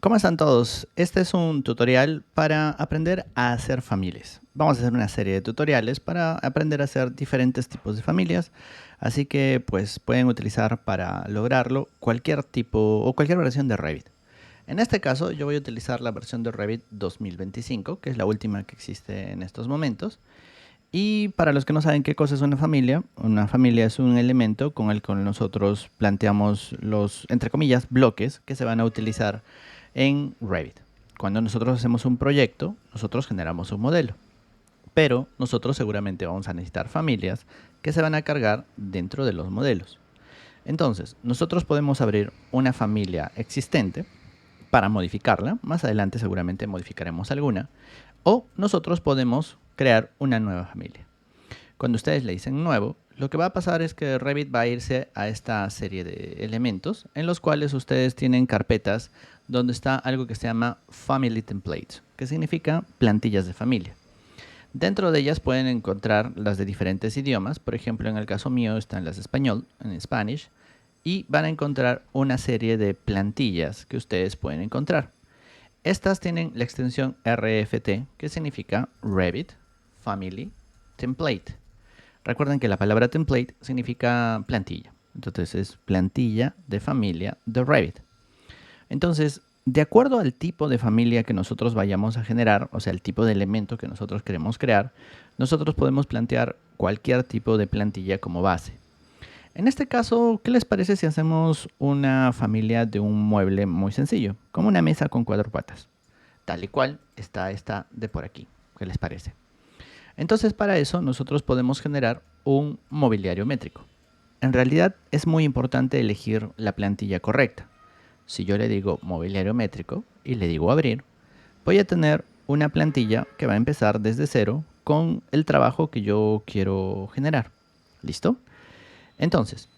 ¿Cómo están todos? Este es un tutorial para aprender a hacer familias. Vamos a hacer una serie de tutoriales para aprender a hacer diferentes tipos de familias. Así que pues pueden utilizar para lograrlo cualquier tipo o cualquier versión de Revit. En este caso yo voy a utilizar la versión de Revit 2025, que es la última que existe en estos momentos. Y para los que no saben qué cosa es una familia es un elemento con el que nosotros planteamos los, entre comillas, bloques que se van a utilizar en Revit. Cuando nosotros hacemos un proyecto, nosotros generamos un modelo, pero nosotros seguramente vamos a necesitar familias que se van a cargar dentro de los modelos. Entonces, nosotros podemos abrir una familia existente para modificarla. Más adelante seguramente modificaremos alguna. O nosotros podemos crear una nueva familia. Cuando ustedes le dicen nuevo, lo que va a pasar es que Revit va a irse a esta serie de elementos en los cuales ustedes tienen carpetas donde está algo que se llama Family Templates, que significa plantillas de familia. Dentro de ellas pueden encontrar las de diferentes idiomas. Por ejemplo, en el caso mío están las de español, en Spanish, y van a encontrar una serie de plantillas que ustedes pueden encontrar. Estas tienen la extensión RFT, que significa Revit Family Template. Recuerden que la palabra template significa plantilla. Entonces es plantilla de familia de Revit. Entonces, de acuerdo al tipo de familia que nosotros vayamos a generar, o sea, el tipo de elemento que nosotros queremos crear, nosotros podemos plantear cualquier tipo de plantilla como base. En este caso, ¿qué les parece si hacemos una familia de un mueble muy sencillo, como una mesa con 4 patas? Tal y cual está esta de por aquí. ¿Qué les parece? Entonces, para eso nosotros podemos generar un mobiliario métrico. En realidad es muy importante elegir la plantilla correcta. Si yo le digo mobiliario métrico y le digo abrir, voy a tener una plantilla que va a empezar desde cero con el trabajo que yo quiero generar. ¿Listo? Entonces,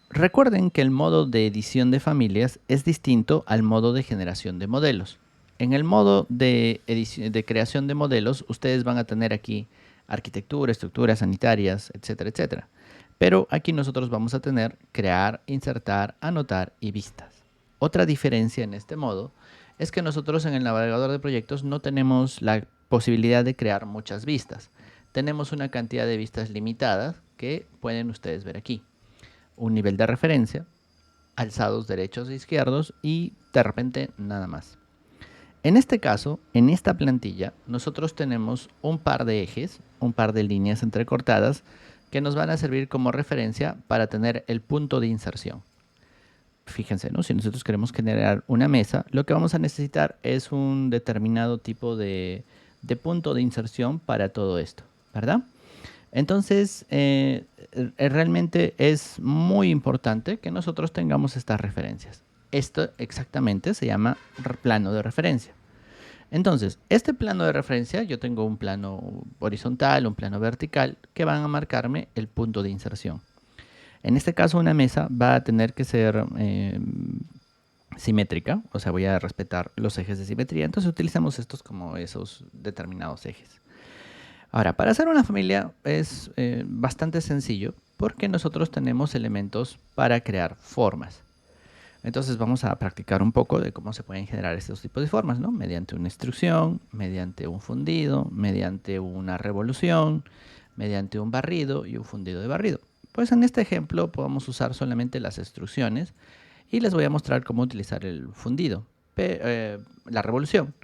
recuerden que el modo de edición de familias es distinto al modo de generación de modelos. En el modo de creación de modelos, ustedes van a tener aquí arquitectura, estructuras sanitarias, etcétera, etcétera. Pero aquí nosotros vamos a tener crear, insertar, anotar y vistas. Otra diferencia en este modo es que nosotros en el navegador de proyectos no tenemos la posibilidad de crear muchas vistas. Tenemos una cantidad de vistas limitadas que pueden ustedes ver aquí. Un nivel de referencia, alzados derechos e izquierdos y de repente nada más. En este caso, en esta plantilla, nosotros tenemos un par de ejes, un par de líneas entrecortadas que nos van a servir como referencia para tener el punto de inserción. Fíjense, ¿no? Si nosotros queremos generar una mesa, lo que vamos a necesitar es un determinado tipo de punto de inserción para todo esto, ¿verdad? Entonces, realmente es muy importante que nosotros tengamos estas referencias. Esto exactamente se llama plano de referencia. Entonces, este plano de referencia, yo tengo un plano horizontal, un plano vertical, que van a marcarme el punto de inserción. En este caso, una mesa va a tener que ser simétrica, o sea, voy a respetar los ejes de simetría. Entonces, utilizamos estos como esos determinados ejes. Ahora, para hacer una familia es bastante sencillo porque nosotros tenemos elementos para crear formas. Entonces vamos a practicar un poco de cómo se pueden generar estos tipos de formas, ¿no? Mediante una extrusión, mediante un fundido, mediante una revolución, mediante un barrido y un fundido de barrido. Pues en este ejemplo podemos usar solamente las extrusiones y les voy a mostrar cómo utilizar el fundido, la revolución.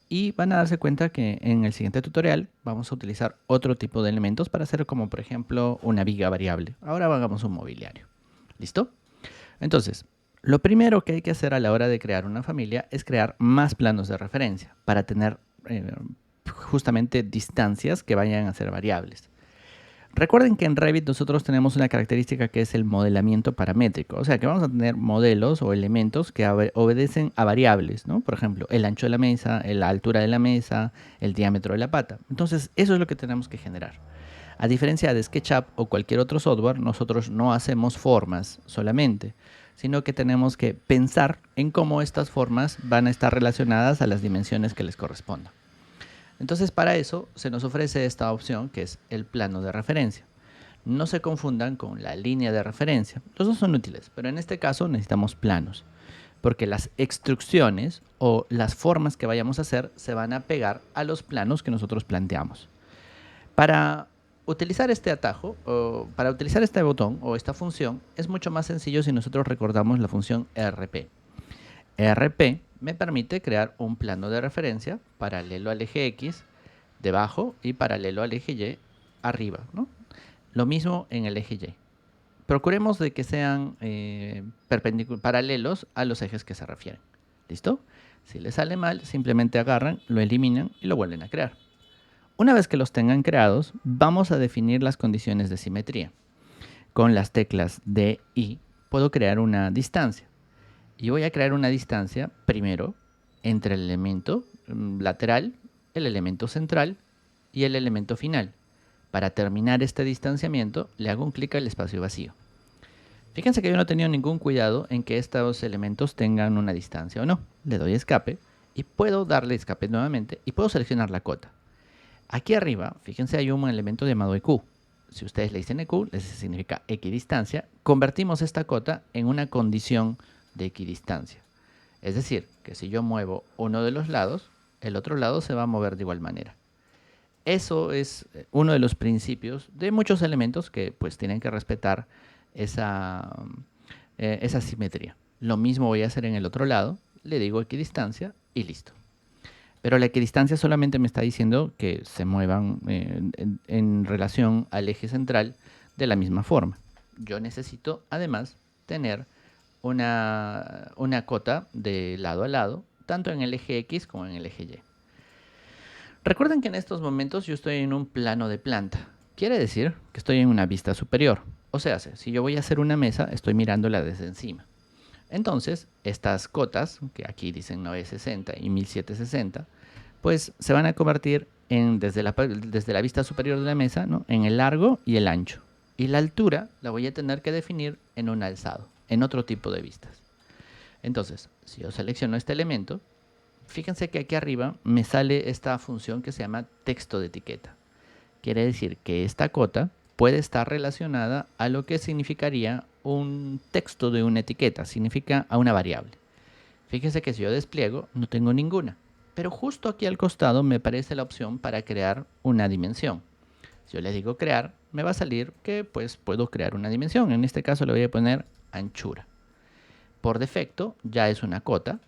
Y van a darse cuenta que en el siguiente tutorial vamos a utilizar otro tipo de elementos para hacer como por ejemplo una viga variable. Ahora hagamos un mobiliario. ¿Listo? Entonces, lo primero que hay que hacer a la hora de crear una familia es crear más planos de referencia para tener justamente distancias que vayan a ser variables. Recuerden que en Revit nosotros tenemos una característica que es el modelamiento paramétrico. O sea que vamos a tener modelos o elementos que obedecen a variables, ¿no? Por ejemplo, el ancho de la mesa, la altura de la mesa, el diámetro de la pata. Entonces, eso es lo que tenemos que generar. A diferencia de SketchUp o cualquier otro software, nosotros no hacemos formas solamente, sino que tenemos que pensar en cómo estas formas van a estar relacionadas a las dimensiones que les correspondan. Entonces, para eso se nos ofrece esta opción que es el plano de referencia. No se confundan con la línea de referencia. Los dos son útiles, pero en este caso necesitamos planos, porque las extrusiones o las formas que vayamos a hacer se van a pegar a los planos que nosotros planteamos. Para utilizar este atajo, o para utilizar este botón o esta función, es mucho más sencillo si nosotros recordamos la función RP. RP me permite crear un plano de referencia paralelo al eje X debajo y paralelo al eje Y arriba, ¿no? Lo mismo en el eje Y. Procuremos de que sean paralelos a los ejes que se refieren. ¿Listo? Si les sale mal, simplemente agarran, lo eliminan y lo vuelven a crear. Una vez que los tengan creados, vamos a definir las condiciones de simetría. Con las teclas D y I puedo crear una distancia. Y voy a crear una distancia primero entre el elemento lateral, el elemento central y el elemento final. Para terminar este distanciamiento, le hago un clic al espacio vacío. Fíjense que yo no he tenido ningún cuidado en que estos elementos tengan una distancia o no. Le doy escape y puedo darle escape nuevamente y puedo seleccionar la cota. Aquí arriba, fíjense, hay un elemento llamado EQ. Si ustedes le dicen EQ, les significa equidistancia. Convertimos esta cota en una condición de equidistancia. Es decir, que si yo muevo uno de los lados, el otro lado se va a mover de igual manera. Eso es uno de los principios de muchos elementos que pues tienen que respetar esa simetría. Lo mismo voy a hacer en el otro lado, le digo equidistancia y listo. Pero la equidistancia solamente me está diciendo que se muevan en relación al eje central de la misma forma. Yo necesito además tener una cota de lado a lado, tanto en el eje X como en el eje Y. Recuerden que en estos momentos yo estoy en un plano de planta. Quiere decir que estoy en una vista superior. O sea, si yo voy a hacer una mesa, estoy mirándola desde encima. Entonces, estas cotas, que aquí dicen 960 y 1760, pues se van a convertir desde la vista superior de la mesa, ¿no?, en el largo y el ancho. Y la altura la voy a tener que definir en un alzado, en otro tipo de vistas. Entonces, si yo selecciono este elemento, fíjense que aquí arriba me sale esta función que se llama texto de etiqueta. Quiere decir que esta cota puede estar relacionada a lo que significaría un texto de una etiqueta, significa a una variable. Fíjense que si yo despliego, no tengo ninguna, pero justo aquí al costado me aparece la opción para crear una dimensión. Si yo le digo crear, me va a salir que pues puedo crear una dimensión. En este caso le voy a poner anchura. Por defecto ya es una cota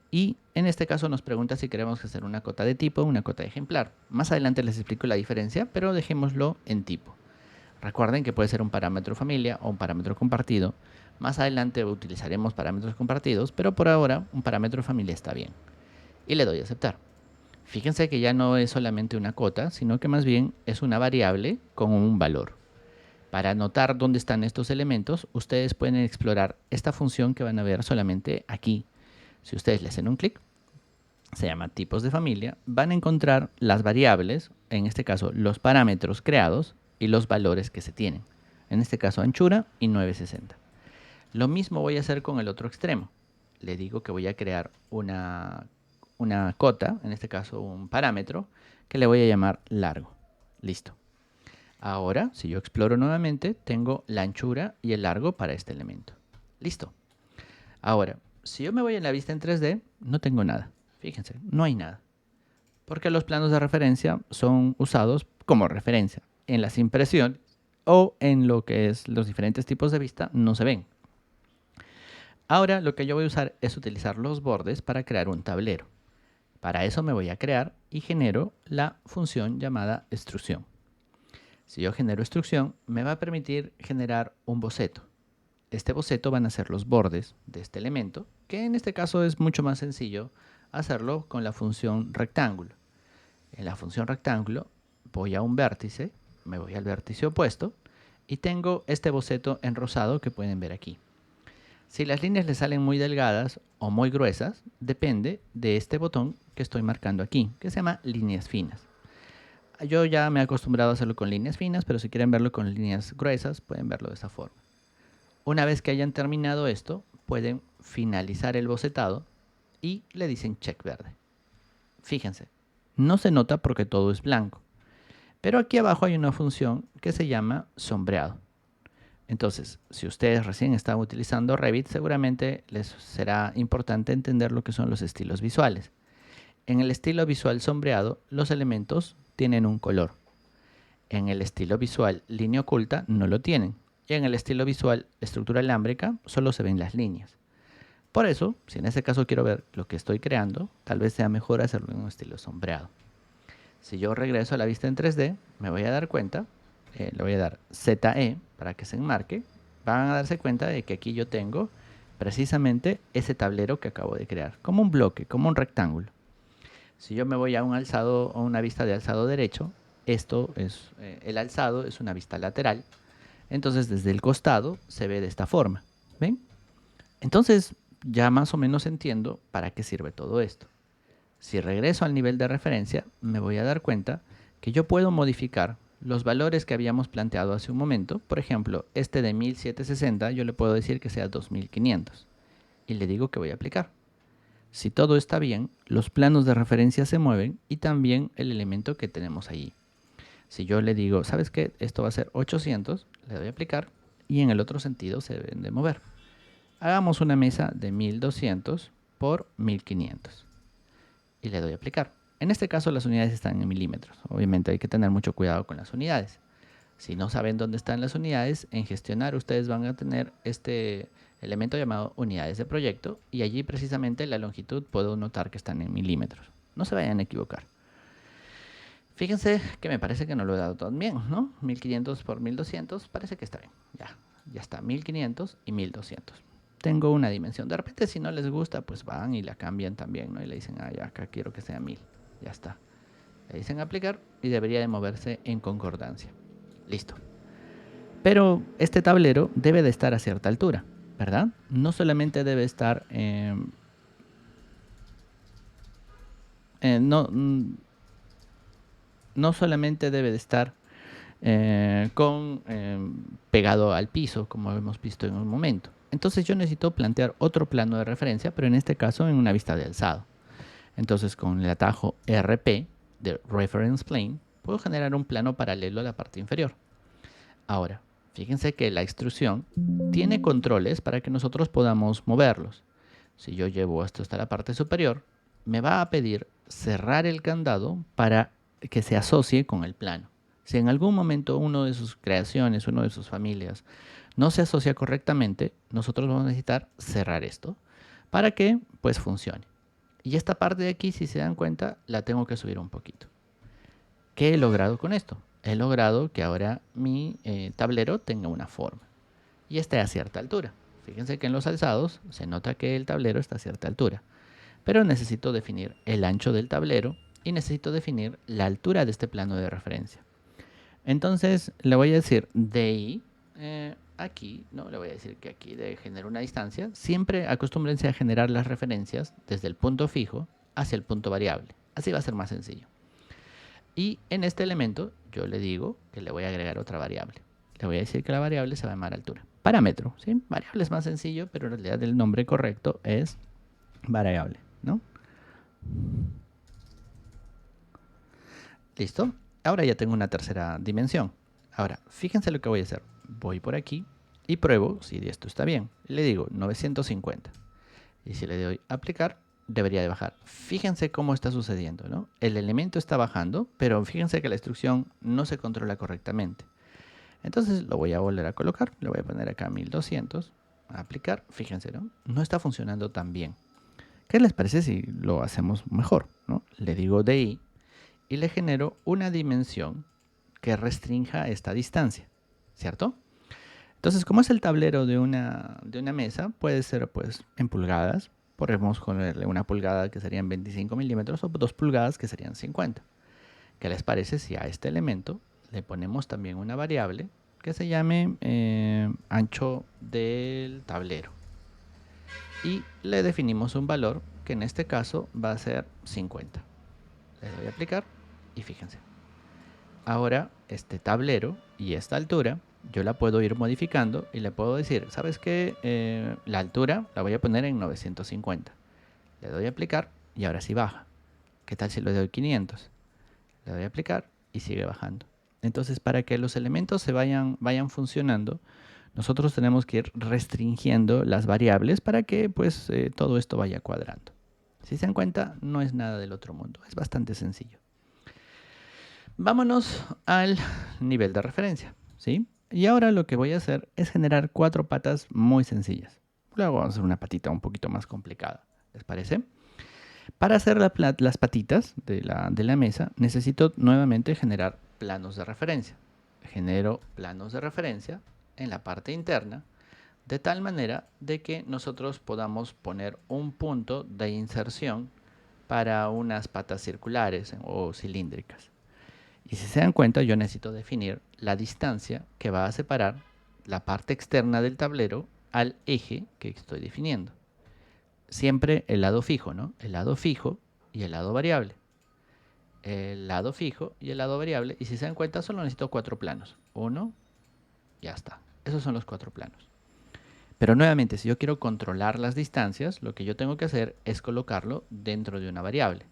y en este caso nos pregunta si queremos hacer una cota de tipo o una cota de ejemplar. Más adelante les explico la diferencia, pero dejémoslo en tipo. Recuerden que puede ser un parámetro familia o un parámetro compartido. Más adelante utilizaremos parámetros compartidos, pero por ahora un parámetro familia está bien. Y le doy a aceptar. Fíjense que ya no es solamente una cota, sino que más bien es una variable con un valor. Para notar dónde están estos elementos, ustedes pueden explorar esta función que van a ver solamente aquí. Si ustedes le hacen un clic, se llama tipos de familia, van a encontrar las variables, en este caso los parámetros creados y los valores que se tienen. En este caso anchura y 960. Lo mismo voy a hacer con el otro extremo. Le digo que voy a crear una cota, en este caso un parámetro, que le voy a llamar largo. Listo. Ahora, si yo exploro nuevamente, tengo la anchura y el largo para este elemento. Listo. Ahora, si yo me voy en la vista en 3D, no tengo nada. Fíjense, no hay nada. Porque los planos de referencia son usados como referencia. En las impresiones o en lo que es los diferentes tipos de vista no se ven. Ahora lo que yo voy a usar es utilizar los bordes para crear un tablero. Para eso me voy a crear y genero la función llamada extrusión. Si yo genero extrusión, me va a permitir generar un boceto. Este boceto van a ser los bordes de este elemento, que en este caso es mucho más sencillo hacerlo con la función rectángulo. En la función rectángulo voy a un vértice, me voy al vértice opuesto y tengo este boceto en rosado que pueden ver aquí. Si las líneas le salen muy delgadas o muy gruesas, depende de este botón que estoy marcando aquí, que se llama líneas finas. Yo ya me he acostumbrado a hacerlo con líneas finas, pero si quieren verlo con líneas gruesas, pueden verlo de esta forma. Una vez que hayan terminado esto, pueden finalizar el bocetado y le dicen check verde. Fíjense, no se nota porque todo es blanco, pero aquí abajo hay una función que se llama sombreado. Entonces, si ustedes recién están utilizando Revit, seguramente les será importante entender lo que son los estilos visuales. En el estilo visual sombreado, los elementos tienen un color. En el estilo visual línea oculta no lo tienen. Y en el estilo visual estructura alámbrica solo se ven las líneas. Por eso, si en este caso quiero ver lo que estoy creando, tal vez sea mejor hacerlo en un estilo sombreado. Si yo regreso a la vista en 3D, me voy a dar cuenta, le voy a dar ZE para que se enmarque. Van a darse cuenta de que aquí yo tengo precisamente ese tablero que acabo de crear, como un bloque, como un rectángulo. Si yo me voy a un alzado o una vista de alzado derecho, esto es el alzado es una vista lateral. Entonces desde el costado se ve de esta forma. ¿Ven? Entonces ya más o menos entiendo para qué sirve todo esto. Si regreso al nivel de referencia, me voy a dar cuenta que yo puedo modificar los valores que habíamos planteado hace un momento. Por ejemplo, este de 1760 yo le puedo decir que sea 2500 y le digo que voy a aplicar. Si todo está bien, los planos de referencia se mueven y también el elemento que tenemos allí. Si yo le digo, ¿sabes qué? Esto va a ser 800, le doy a aplicar y en el otro sentido se deben de mover. Hagamos una mesa de 1200 por 1500 y le doy a aplicar. En este caso las unidades están en milímetros. Obviamente hay que tener mucho cuidado con las unidades. Si no saben dónde están las unidades, en gestionar ustedes van a tener este elemento llamado unidades de proyecto y allí precisamente la longitud puedo notar que están en milímetros. No se vayan a equivocar. Fíjense que me parece que no lo he dado todo bien, ¿no? 1500 por 1200 parece que está bien. Ya está, 1500 y 1200. Tengo una dimensión. De repente si no les gusta, pues van y la cambian también, ¿no? Y le dicen, ya acá quiero que sea 1000. Ya está. Le dicen aplicar y debería de moverse en concordancia. Listo. Pero este tablero debe de estar a cierta altura, ¿verdad? No solamente debe estar... no, no solamente debe de estar pegado al piso, como hemos visto en un momento. Entonces yo necesito plantear otro plano de referencia, pero en este caso en una vista de alzado. Entonces con el atajo RP de Reference Plane, puedo generar un plano paralelo a la parte inferior. Ahora, fíjense que la extrusión tiene controles para que nosotros podamos moverlos. Si yo llevo esto hasta la parte superior, me va a pedir cerrar el candado para que se asocie con el plano. Si en algún momento uno de sus creaciones, uno de sus familias, no se asocia correctamente, nosotros vamos a necesitar cerrar esto para que pues funcione. Y esta parte de aquí, si se dan cuenta, la tengo que subir un poquito. ¿Qué he logrado con esto? He logrado que ahora mi tablero tenga una forma y esté a cierta altura. Fíjense que en los alzados se nota que el tablero está a cierta altura, pero necesito definir el ancho del tablero y necesito definir la altura de este plano de referencia. Entonces le voy a decir DI, aquí, no, le voy a decir que aquí de generar una distancia. Siempre acostúmbrense a generar las referencias desde el punto fijo hacia el punto variable. Así va a ser más sencillo. Y en este elemento yo le digo que le voy a agregar otra variable. Le voy a decir que la variable se va a llamar altura. Parámetro, ¿sí? Variable es más sencillo, pero en realidad el nombre correcto es variable, ¿no? ¿Listo? Ahora ya tengo una tercera dimensión. Ahora, fíjense lo que voy a hacer. Voy por aquí y pruebo si esto está bien. Le digo 950. Y si le doy aplicar, debería de bajar. Fíjense cómo está sucediendo, ¿no? El elemento está bajando, pero fíjense que la instrucción no se controla correctamente. Entonces lo voy a volver a colocar. Le voy a poner acá 1200. A aplicar. Fíjense, ¿no? No está funcionando tan bien. ¿Qué les parece si lo hacemos mejor, ¿no? Le digo DI y le genero una dimensión que restrinja esta distancia, ¿cierto? Entonces, como es el tablero de una mesa, puede ser pues en pulgadas. Podemos ponerle una pulgada que serían 25 milímetros o 2 pulgadas que serían 50. ¿Qué les parece si a este elemento le ponemos también una variable que se llame ancho del tablero? Y le definimos un valor que en este caso va a ser 50. Le doy a aplicar y fíjense. Ahora este tablero y esta altura yo la puedo ir modificando y le puedo decir, ¿sabes qué? La altura la voy a poner en 950. Le doy a aplicar y ahora sí baja. ¿Qué tal si le doy 500? Le doy a aplicar y sigue bajando. Entonces, para que los elementos se vayan funcionando, Nosotros tenemos que ir restringiendo las variables para que pues todo esto vaya cuadrando. Si se dan cuenta, no es nada del otro mundo, es bastante sencillo. Vámonos al nivel de referencia, ¿sí? Y ahora lo que voy a hacer es generar 4 patas muy sencillas. Luego vamos a hacer una patita un poquito más complicada, ¿les parece? Para hacer las patitas de la mesa, necesito nuevamente generar planos de referencia. Genero planos de referencia en la parte interna, de tal manera de que nosotros podamos poner un punto de inserción para unas patas circulares o cilíndricas. Y si se dan cuenta, yo necesito definir la distancia que va a separar la parte externa del tablero al eje que estoy definiendo. Siempre el lado fijo, ¿no? El lado fijo y el lado variable. El lado fijo y el lado variable. Y si se dan cuenta, solo necesito 4 planos. Uno, ya está. Esos son los 4 planos. Pero nuevamente, si yo quiero controlar las distancias, lo que yo tengo que hacer es colocarlo dentro de una variable.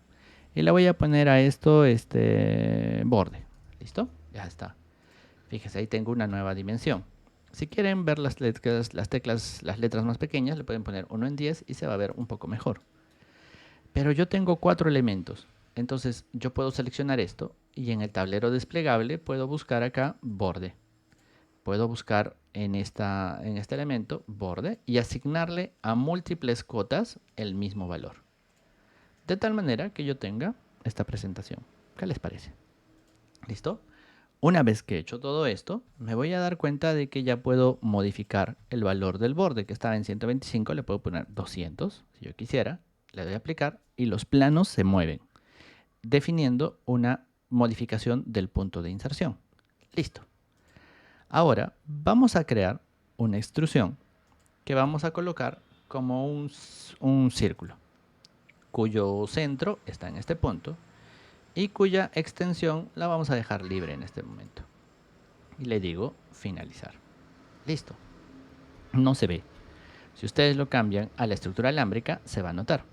Y le voy a poner a esto borde. ¿Listo? Ya está. Fíjense, ahí tengo una nueva dimensión. Si quieren ver las letras más pequeñas, le pueden poner 1 en 10 y se va a ver un poco mejor. Pero yo tengo 4 elementos. Entonces yo puedo seleccionar esto y en el tablero desplegable puedo buscar acá borde. Puedo buscar en este elemento borde y asignarle a múltiples cotas el mismo valor. De tal manera que yo tenga esta presentación. ¿Qué les parece? ¿Listo? Una vez que he hecho todo esto, me voy a dar cuenta de que ya puedo modificar el valor del borde, que estaba en 125, le puedo poner 200, si yo quisiera, le doy a aplicar y los planos se mueven, definiendo una modificación del punto de inserción. Listo. Ahora vamos a crear una extrusión que vamos a colocar como un círculo, cuyo centro está en este punto y cuya extensión la vamos a dejar libre en este momento. Y le digo finalizar. Listo. No se ve. Si ustedes lo cambian a la estructura alámbrica, se va a notar.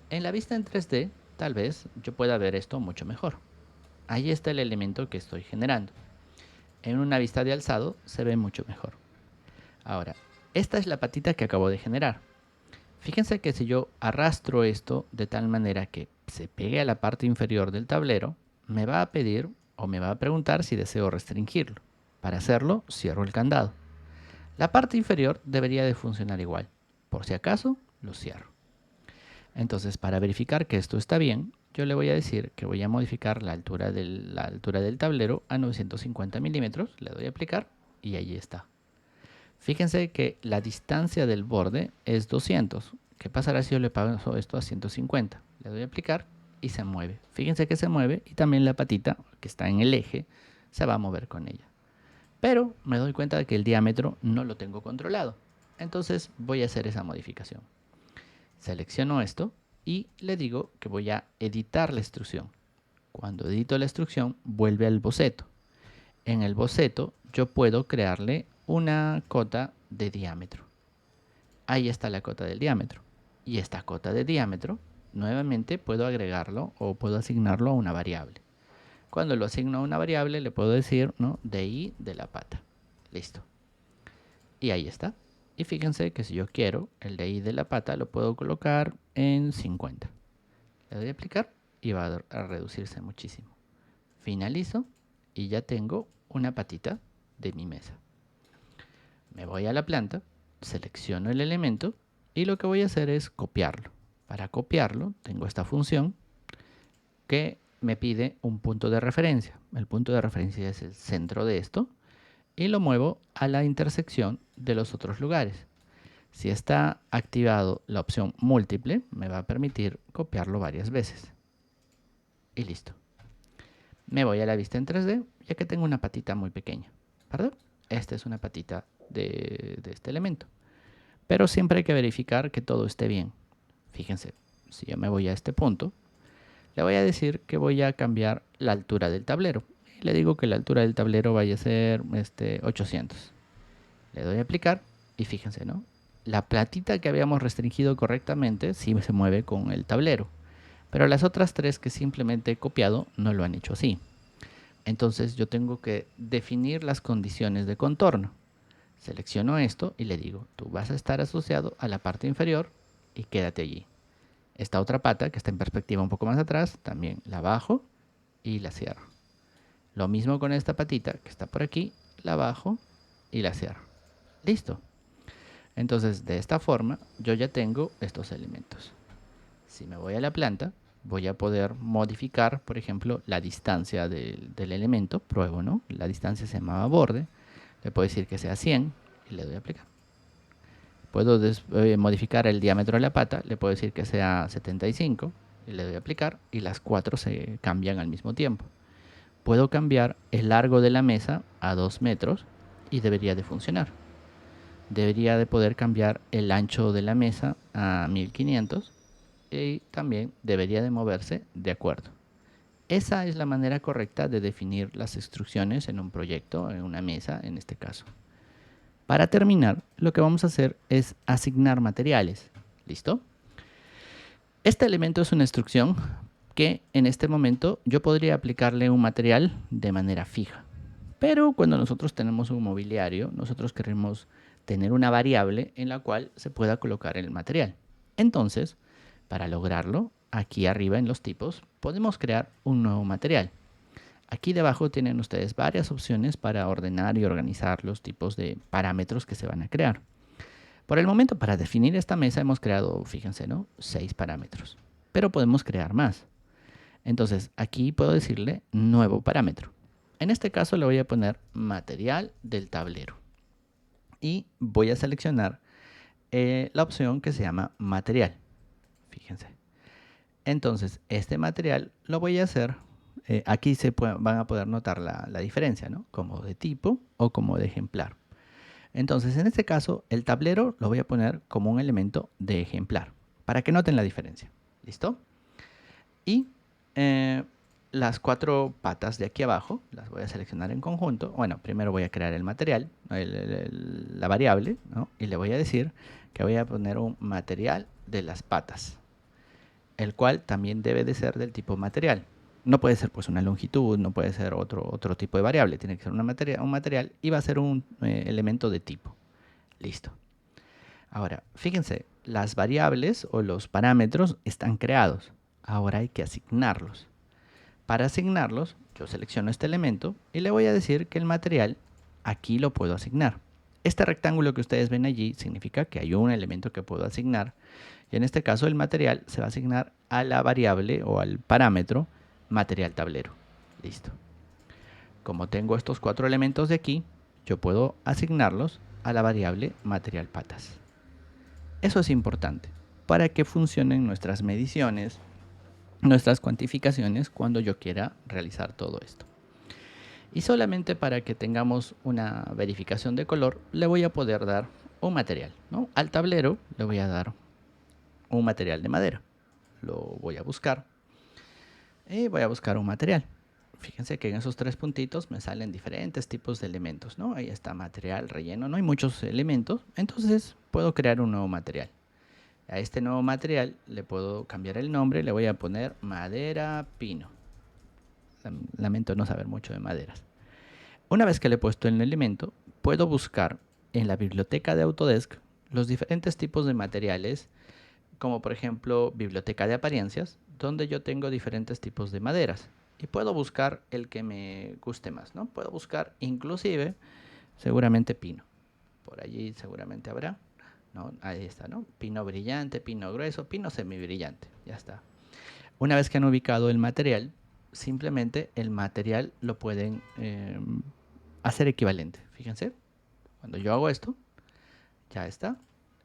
En la vista en 3D, tal vez yo pueda ver esto mucho mejor. Ahí está el elemento que estoy generando. En una vista de alzado se ve mucho mejor. Ahora, esta es la patita que acabo de generar. Fíjense que si yo arrastro esto de tal manera que se pegue a la parte inferior del tablero, me va a pedir o me va a preguntar si deseo restringirlo. Para hacerlo, cierro el candado. La parte inferior debería de funcionar igual. Por si acaso, lo cierro. Entonces, para verificar que esto está bien, yo le voy a decir que voy a modificar la altura del tablero a 950 milímetros. Le doy a aplicar y ahí está. Fíjense que la distancia del borde es 200. ¿Qué pasará si yo le paso esto a 150? Le doy a aplicar y se mueve. Fíjense que se mueve y también la patita que está en el eje se va a mover con ella. Pero me doy cuenta de que el diámetro no lo tengo controlado. Entonces voy a hacer esa modificación. Selecciono esto y le digo que voy a editar la extrusión. Cuando edito la extrusión, vuelve al boceto. En el boceto yo puedo crearle una cota de diámetro. Ahí está la cota del diámetro. Y esta cota de diámetro, nuevamente puedo agregarlo o puedo asignarlo a una variable. Cuando lo asigno a una variable le puedo decir, ¿no?, DI de la pata. Listo. Y ahí está. Y fíjense que si yo quiero el DI de la pata lo puedo colocar en 50. Le doy a aplicar y va a reducirse muchísimo. Finalizo y ya tengo una patita de mi mesa. Me voy a la planta, selecciono el elemento y lo que voy a hacer es copiarlo. Para copiarlo tengo esta función que me pide un punto de referencia. El punto de referencia es el centro de esto y lo muevo a la intersección de los otros lugares. Si está activado la opción múltiple, me va a permitir copiarlo varias veces. Y listo. Me voy a la vista en 3D, ya que tengo una patita muy pequeña. ¿Perdón? Esta es una patita de este elemento. Pero siempre hay que verificar que todo esté bien. Fíjense, si yo me voy a este punto, le voy a decir que voy a cambiar la altura del tablero. Y le digo que la altura del tablero vaya a ser 800. Le doy a aplicar y fíjense, ¿no? La platita que habíamos restringido correctamente sí se mueve con el tablero. Pero las otras 3 que simplemente he copiado no lo han hecho así. Entonces yo tengo que definir las condiciones de contorno. Selecciono esto y le digo, tú vas a estar asociado a la parte inferior y quédate allí. Esta otra pata que está en perspectiva un poco más atrás, también la bajo y la cierro. Lo mismo con esta patita que está por aquí, la bajo y la cierro. Listo. Entonces, de esta forma, yo ya tengo estos elementos. Si me voy a la planta, voy a poder modificar, por ejemplo, la distancia del elemento. Pruebo, ¿no? La distancia se llamaba borde. Le puedo decir que sea 100 y le doy a aplicar. Puedo modificar el diámetro de la pata. Le puedo decir que sea 75 y le doy a aplicar. Y las cuatro se cambian al mismo tiempo. Puedo cambiar el largo de la mesa a 2 metros y debería de funcionar. Debería de poder cambiar el ancho de la mesa a 1500 y también debería de moverse de acuerdo. Esa es la manera correcta de definir las instrucciones en un proyecto, en una mesa en este caso. Para terminar, lo que vamos a hacer es asignar materiales. ¿Listo? Este elemento es una instrucción que en este momento yo podría aplicarle un material de manera fija. Pero cuando nosotros tenemos un mobiliario, nosotros queremos tener una variable en la cual se pueda colocar el material. Entonces, para lograrlo, aquí arriba en los tipos, podemos crear un nuevo material. Aquí debajo tienen ustedes varias opciones para ordenar y organizar los tipos de parámetros que se van a crear. Por el momento, para definir esta mesa hemos creado, fíjense, ¿no? 6 parámetros. Pero podemos crear más. Entonces, aquí puedo decirle nuevo parámetro. En este caso le voy a poner material del tablero. Y voy a seleccionar la opción que se llama material. Fíjense. Entonces, este material lo voy a hacer. Aquí van a poder notar la diferencia, ¿no? Como de tipo o como de ejemplar. Entonces, en este caso, el tablero lo voy a poner como un elemento de ejemplar, para que noten la diferencia. ¿Listo? Y las 4 patas de aquí abajo las voy a seleccionar en conjunto. Bueno, primero voy a crear el material, la variable, ¿no? Y le voy a decir que voy a poner un material de las patas, el cual también debe de ser del tipo material. No puede ser pues una longitud, no puede ser otro tipo de variable, tiene que ser un material y va a ser un elemento de tipo. Listo. Ahora, fíjense, las variables o los parámetros están creados. Ahora hay que asignarlos. Para asignarlos, yo selecciono este elemento y le voy a decir que el material aquí lo puedo asignar. Este rectángulo que ustedes ven allí significa que hay un elemento que puedo asignar. Y en este caso el material se va a asignar a la variable o al parámetro material tablero. Listo. Como tengo estos 4 elementos de aquí, yo puedo asignarlos a la variable material patas. Eso es importante para que funcionen nuestras mediciones, nuestras cuantificaciones cuando yo quiera realizar todo esto. Y solamente para que tengamos una verificación de color, le voy a poder dar un material, ¿no? Al tablero le voy a dar un material de madera. Lo voy a buscar y voy a buscar un material. Fíjense que en esos 3 puntitos me salen diferentes tipos de elementos, ¿no? Ahí está material, relleno, no hay muchos elementos, entonces puedo crear un nuevo material. A este nuevo material le puedo cambiar el nombre, le voy a poner madera pino. Lamento no saber mucho de maderas. Una vez que le he puesto el elemento, puedo buscar en la biblioteca de Autodesk los diferentes tipos de materiales, como por ejemplo biblioteca de apariencias, donde yo tengo diferentes tipos de maderas. Y puedo buscar el que me guste más, ¿no? Puedo buscar inclusive, seguramente pino. Por allí seguramente habrá. ¿No? Ahí está, ¿no? Pino brillante, pino grueso, pino semibrillante. Ya está. Una vez que han ubicado el material, simplemente el material lo pueden hacer equivalente. Fíjense, cuando yo hago esto, ya está.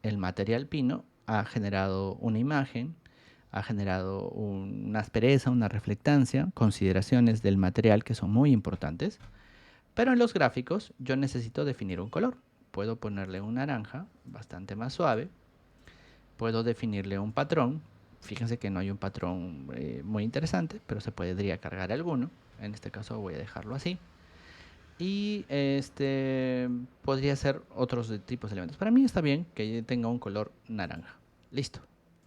El material pino ha generado una imagen, ha generado una aspereza, una reflectancia, consideraciones del material que son muy importantes. Pero en los gráficos yo necesito definir un color. Puedo ponerle un naranja bastante más suave. Puedo definirle un patrón. Fíjense que no hay un patrón muy interesante, pero se podría cargar alguno. En este caso voy a dejarlo así. Y podría ser otros tipos de elementos. Para mí está bien que tenga un color naranja. Listo.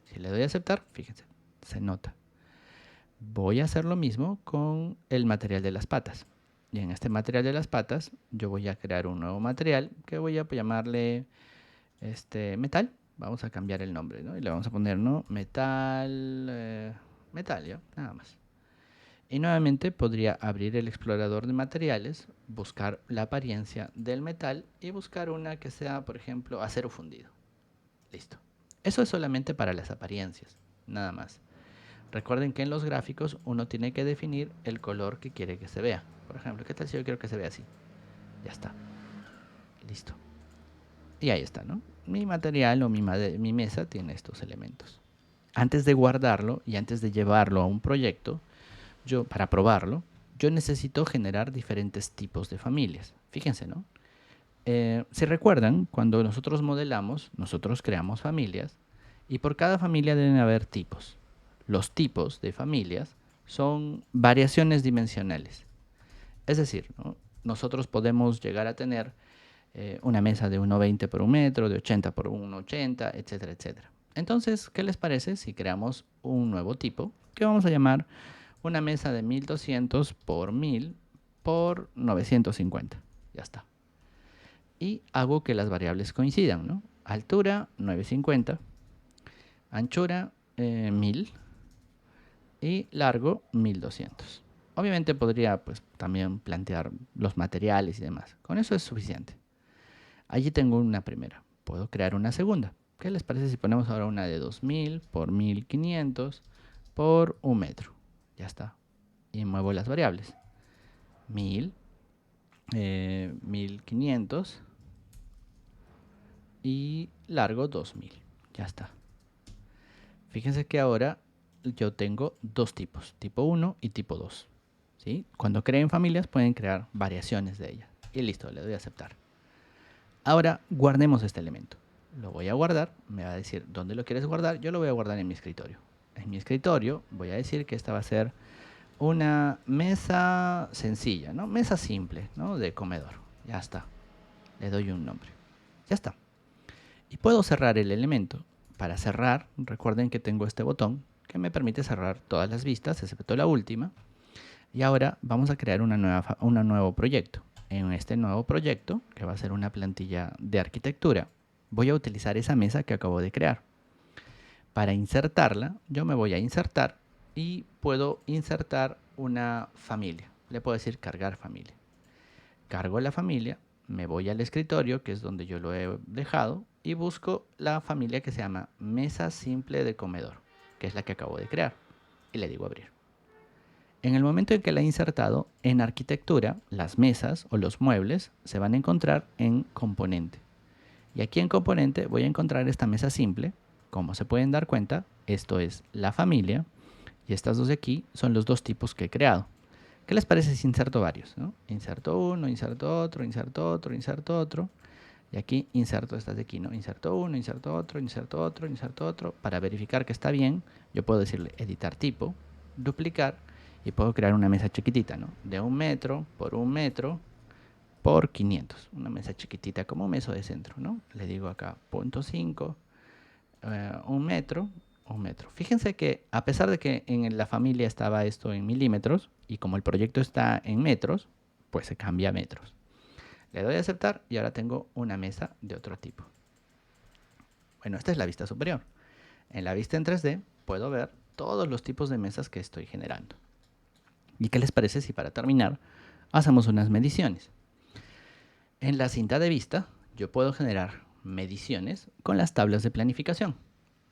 Si le doy a aceptar, fíjense, se nota. Voy a hacer lo mismo con el material de las patas. Y en este material de las patas, yo voy a crear un nuevo material que voy a llamarle metal. Vamos a cambiar el nombre, ¿no? Y le vamos a poner, ¿no? Metal, metal, ¿ya? Nada más. Y nuevamente podría abrir el explorador de materiales, buscar la apariencia del metal y buscar una que sea, por ejemplo, acero fundido. Listo. Eso es solamente para las apariencias, nada más. Recuerden que en los gráficos uno tiene que definir el color que quiere que se vea. Por ejemplo, ¿qué tal si yo quiero que se vea así? Ya está. Listo. Y ahí está, ¿no? Mi material o mi mesa tiene estos elementos. Antes de guardarlo y antes de llevarlo a un proyecto, para probarlo, yo necesito generar diferentes tipos de familias. Fíjense, ¿no? Si recuerdan, cuando nosotros modelamos, nosotros creamos familias y por cada familia deben haber tipos. Los tipos de familias son variaciones dimensionales. Es decir, ¿no? Nosotros podemos llegar a tener una mesa de 1,20 por 1 metro, de 80 por 1,80, etcétera, etcétera. Entonces, ¿qué les parece si creamos un nuevo tipo que vamos a llamar una mesa de 1200 por 1000 por 950? Ya está. Y hago que las variables coincidan, ¿no? Altura 950, anchura 1000 y largo 1200. Obviamente podría pues también plantear los materiales y demás. Con eso es suficiente. Allí tengo una primera. Puedo crear una segunda. ¿Qué les parece si ponemos ahora una de 2000 por 1500 por 1 metro? Ya está. Y muevo las variables. 1000, 1500 y largo 2000. Ya está. Fíjense que ahora yo tengo dos tipos, tipo 1 y tipo 2. ¿Sí? Cuando creen familias pueden crear variaciones de ellas. Y listo, le doy a aceptar. Ahora guardemos este elemento. Lo voy a guardar, me va a decir dónde lo quieres guardar. Yo lo voy a guardar en mi escritorio. En mi escritorio voy a decir que esta va a ser una mesa sencilla, ¿no? Mesa simple, ¿no? De comedor. Ya está. Le doy un nombre. Ya está. Y puedo cerrar el elemento. Para cerrar, recuerden que tengo este botón que me permite cerrar todas las vistas, excepto la última. Y ahora vamos a crear un nuevo proyecto. En este nuevo proyecto, que va a ser una plantilla de arquitectura, voy a utilizar esa mesa que acabo de crear. Para insertarla, yo me voy a insertar y puedo insertar una familia. Le puedo decir cargar familia. Cargo la familia, me voy al escritorio, que es donde yo lo he dejado, y busco la familia que se llama mesa simple de comedor, que es la que acabo de crear. Y le digo abrir. En el momento en que la he insertado, en arquitectura, las mesas o los muebles se van a encontrar en componente. Y aquí en componente voy a encontrar esta mesa simple. Como se pueden dar cuenta, esto es la familia y estas dos de aquí son los dos tipos que he creado. ¿Qué les parece si inserto varios? ¿No? Inserto uno, inserto otro, inserto otro, inserto otro. Y aquí inserto estas de aquí, ¿no? Inserto uno, inserto otro, inserto otro, inserto otro. Para verificar que está bien, yo puedo decirle editar tipo, duplicar y puedo crear una mesa chiquitita, ¿no? De 1 metro por 1 metro por 500. Una mesa chiquitita como mesa de centro, ¿no? Le digo acá 0.5, 1 metro, 1 metro. Fíjense que a pesar de que en la familia estaba esto en milímetros y como el proyecto está en metros, pues se cambia a metros. Le doy a aceptar y ahora tengo una mesa de otro tipo. Bueno, esta es la vista superior. En la vista en 3D puedo ver todos los tipos de mesas que estoy generando. ¿Y qué les parece si para terminar hacemos unas mediciones? En la cinta de vista yo puedo generar mediciones con las tablas de planificación.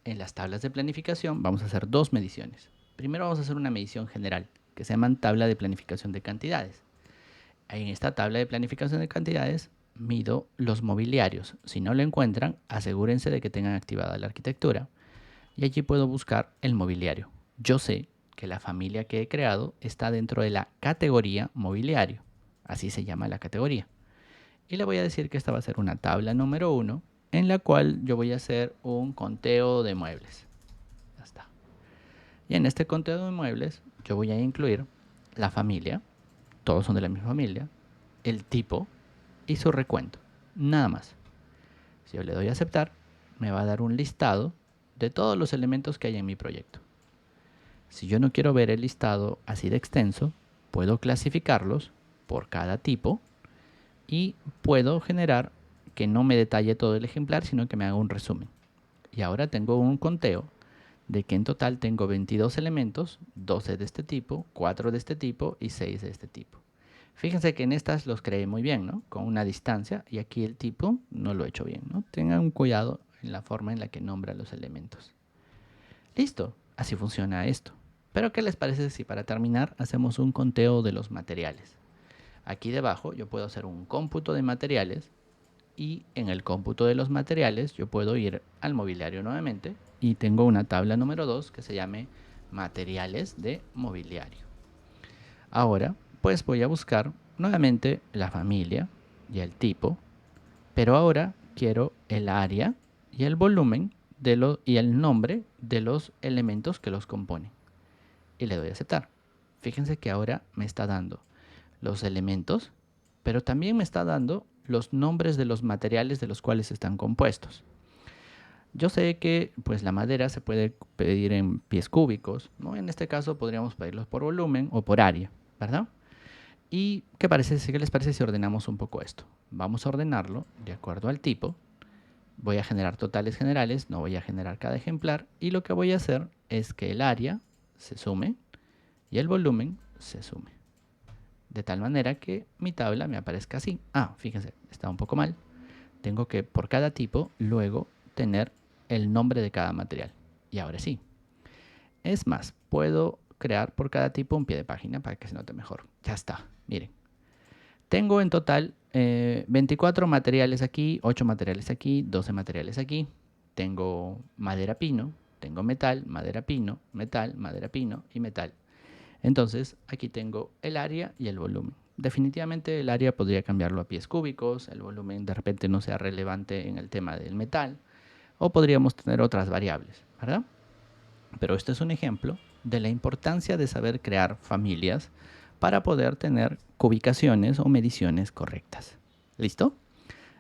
En las tablas de planificación vamos a hacer dos mediciones. Primero vamos a hacer una medición general que se llama tabla de planificación de cantidades. En esta tabla de planificación de cantidades mido los mobiliarios. Si no lo encuentran, asegúrense de que tengan activada la arquitectura. Y allí puedo buscar el mobiliario. Yo sé que la familia que he creado está dentro de la categoría mobiliario. Así se llama la categoría. Y le voy a decir que esta va a ser una tabla número 1 en la cual yo voy a hacer un conteo de muebles. Ya está. Y en este conteo de muebles yo voy a incluir la familia, todos son de la misma familia, el tipo y su recuento. Nada más. Si yo le doy a aceptar, me va a dar un listado de todos los elementos que hay en mi proyecto. Si yo no quiero ver el listado así de extenso, puedo clasificarlos por cada tipo y puedo generar que no me detalle todo el ejemplar, sino que me haga un resumen. Y ahora tengo un conteo de que en total tengo 22 elementos, 12 de este tipo, 4 de este tipo y 6 de este tipo. Fíjense que en estas los creé muy bien, ¿no? Con una distancia, y aquí el tipo no lo he hecho bien, ¿no? Tengan un cuidado en la forma en la que nombra los elementos. Listo, así funciona esto. Pero ¿qué les parece si para terminar hacemos un conteo de los materiales? Aquí debajo yo puedo hacer un cómputo de materiales y en el cómputo de los materiales yo puedo ir al mobiliario nuevamente y tengo una tabla número 2 que se llame materiales de mobiliario. Ahora pues voy a buscar nuevamente la familia y el tipo, pero ahora quiero el área y el volumen y el nombre de los elementos que los componen. Y le doy a aceptar. Fíjense que ahora me está dando los elementos, pero también me está dando los nombres de los materiales de los cuales están compuestos. Yo sé que pues la madera se puede pedir en pies cúbicos, ¿no? En este caso podríamos pedirlos por volumen o por área, ¿verdad? ¿Y qué les parece si ordenamos un poco esto? Vamos a ordenarlo de acuerdo al tipo. Voy a generar totales generales, no voy a generar cada ejemplar. Y lo que voy a hacer es que el área se sume y el volumen se sume. De tal manera que mi tabla me aparezca así. Fíjense, está un poco mal. Tengo que por cada tipo luego tener el nombre de cada material. Y ahora sí. Es más, puedo crear por cada tipo un pie de página para que se note mejor. Ya está, miren. Tengo en total 24 materiales aquí, 8 materiales aquí, 12 materiales aquí. Tengo madera pino, tengo metal, madera pino, metal, madera pino y metal. Entonces aquí tengo el área y el volumen. Definitivamente el área podría cambiarlo a pies cúbicos, el volumen de repente no sea relevante en el tema del metal, o podríamos tener otras variables, ¿verdad? Pero este es un ejemplo de la importancia de saber crear familias para poder tener cubicaciones o mediciones correctas. ¿Listo?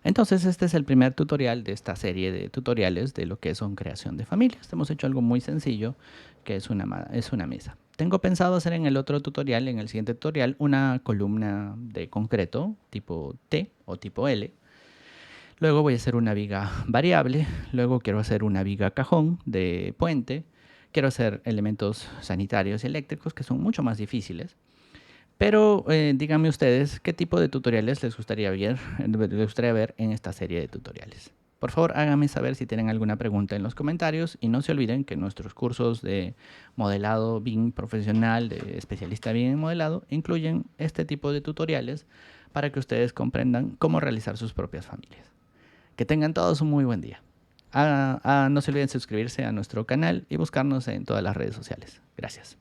Entonces este es el primer tutorial de esta serie de tutoriales de lo que son creación de familias. Hemos hecho algo muy sencillo que es una mesa. Tengo pensado hacer en el otro tutorial, en el siguiente tutorial, una columna de concreto tipo T o tipo L. Luego voy a hacer una viga variable, luego quiero hacer una viga cajón de puente, quiero hacer elementos sanitarios y eléctricos que son mucho más difíciles. Pero díganme ustedes qué tipo de tutoriales les gustaría ver en esta serie de tutoriales. Por favor, háganme saber si tienen alguna pregunta en los comentarios y no se olviden que nuestros cursos de modelado BIM profesional, de especialista BIM en modelado, incluyen este tipo de tutoriales para que ustedes comprendan cómo realizar sus propias familias. Que tengan todos un muy buen día. No se olviden suscribirse a nuestro canal y buscarnos en todas las redes sociales. Gracias.